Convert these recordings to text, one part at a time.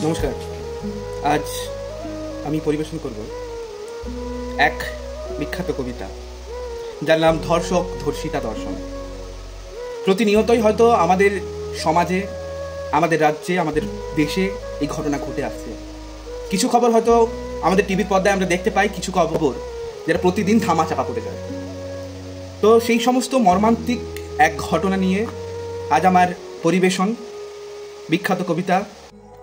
নমস্কার। আজ আমি পরিবেশন করব এক বিখ্যাত কবিতা, যার নাম ধর্ষক ধর্ষিতা দর্শন। প্রতিনিয়তই হয়তো আমাদের সমাজে, আমাদের রাজ্যে, আমাদের দেশে এই ঘটনা ঘটে আসছে। কিছু খবর হয়তো আমাদের টিভির পর্দায় আমরা দেখতে পাই, কিছু খবর যেটা প্রতিদিন ধামাচাপা পড়ে যায়। তো সেই সমস্ত মর্মান্তিক এক ঘটনা নিয়ে আজ আমার পরিবেশন বিখ্যাত কবিতা।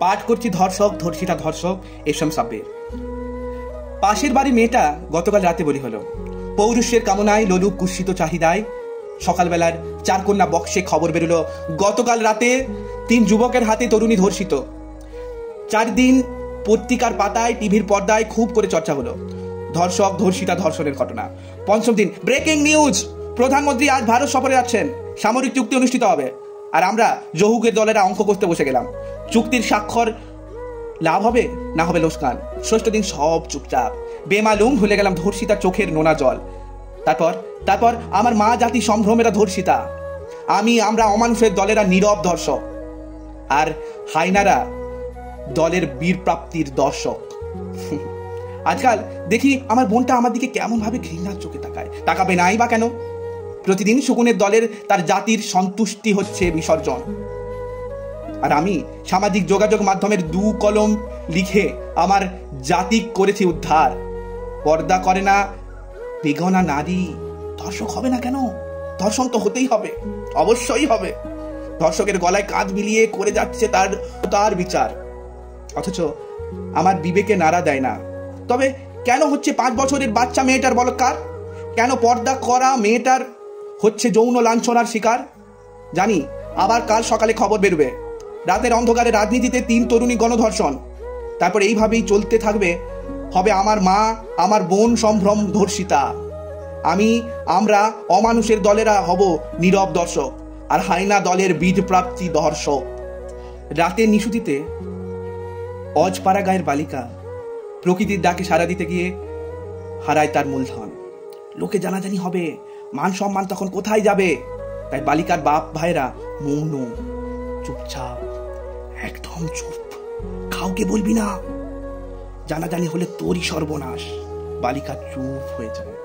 পাঠ করছি ধর্ষক ধর্ষিতা ধর্ষক এসম সাব্বির। পাশের বাড়ি মেয়েটা গতকাল রাতে বলি হলো। পৌরুষের কামনায় লোলুপ কুৎসিত চাহিদায় সকালবেলার চারকন্যা বক্সে খবর বেরোলো, গতকাল রাতে 3 যুবকের হাতে তরুণী ধর্ষিত। 4 দিন পত্রিকার পাতায়, টিভির পর্দায় খুব করে চর্চা হলো ধর্ষক ধর্ষিতা ধর্ষণের ঘটনা। 5ম দিন ব্রেকিং নিউজ, প্রধানমন্ত্রী আজ ভারত সফরে যাচ্ছেন, সামরিক চুক্তি অনুষ্ঠিত হবে। আর আমরা জহুকের দলেরা অঙ্ক করতে বসে গেলাম, চুক্তির স্বাক্ষর লাভ হবে না হবে লোকসান। 6ষ্ঠ দিন সব চুপচাপ, বেমালুম ভুলে গেলাম ধর্ষিতা চোখের নোনা জল। তারপর আমার মা জাতি সম্ভ্রমেরা ধর্ষিতা, আমরা অমানুষের দলেরা নীরব দর্শক, আর হাইনারা দলের বীর প্রাপ্তির দর্শক। আজকাল দেখি আমার বোনটা আমার দিকে কেমন ভাবে ঘৃণার চোখে তাকাবে নাই বা কেন? প্রতিদিন শকুনের দলের তার জাতির সন্তুষ্টি হচ্ছে বিসর্জন, আর আমি সামাজিক যোগাযোগ মাধ্যমের 2 কলম লিখে আমার জাতি করেছি উদ্ধার। পর্দা করে না বেগনা নারী ধর্ষক হবে না কেন? ধর্ষণ তো হতেই হবে, অবশ্যই হবে। ধর্ষকের গলায় কাঁধ মিলিয়ে করে যাচ্ছে তার বিচার, অথচ আমার বিবেকে নাড়া দেয় না। তবে কেন হচ্ছে 5 বছরের বাচ্চা মেয়েটার বলৎকার? কেন পর্দা করা মেয়েটার হচ্ছে যৌন লাঞ্ছনার শিকার? জানি আবার কাল সকালে খবর বেরোবে, রাতের অন্ধকারে রাজনীতিতে 3 তরুণী গণধর্ষণ। তারপর এইভাবেই চলতে থাকবে, হবে আমার মা, আমার বোন সম্ভ্রম ধর্ষিতা। আমরা অমানুষের দলেরা হব নীরব দর্শক, আর হাইনা দলের বীজ প্রাপ্তি দর্শক। রাতের নিশুতিতে অজপাড়া গায়ের বালিকা প্রকৃতির ডাকে সাড়া দিতে গিয়ে হারায় তার মূলধন। লোকে জানাজানি হবে, মান সম্মান তখন কোথায় যাবে? তাই বালিকার বাপ ভাইরা মৌন, চুপচাপ, একদম চুপ, কাউকে বলবি না, জানাজানি হলে তোরই সর্বনাশ। বালিকা চুপ হয়ে যায়,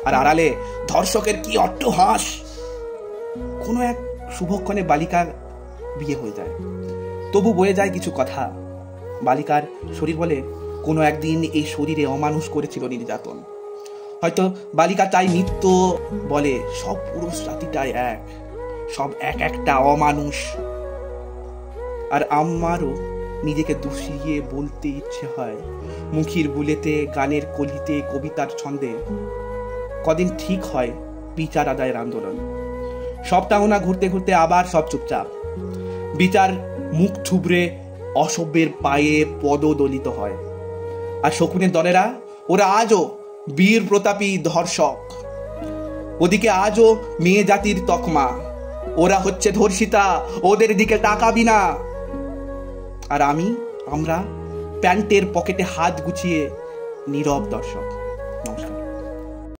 আর আড়ালে ধর্ষকের কি অট্টহাস। কোনো এক শুভক্ষণে বালিকার বিয়ে হয়ে যায়, তবু বয়ে যায় কিছু কথা। বালিকার শরীর বলে কোনো একদিন এই শরীরে অমানুষ করেছিল নির্যাতন। হয়তো বালিকা তাই নিত্য বলে, সব পুরুষ জাতিটাই এক, সব একটা অমানুষ। আর আমারও নিজেকে দোষিয়ে বলতে ইচ্ছে হয়, মুখের বুলেতে, গানের কলিতে, কবিতার ছন্দে। কদিন ঠিক হয় বিচার আদায়ের আন্দোলন, সবটাও না ঘুরতে ঘুরতে আবার সব চুপচাপ। বিচার মুখ থুবড়ে অসভ্যের পায়ে পদদলিত হয়। আর শকুনের দলেরা, ওরা আজও বীর প্রতাপী ধর্ষক। ওদিকে আজও মেয়ে জাতির তকমা, ওরা হচ্ছে ধর্ষিতা, ওদের দিকে তাকাবি না। আর আমরা প্যান্টের পকেটে হাত গুছিয়ে নীরব দর্শক।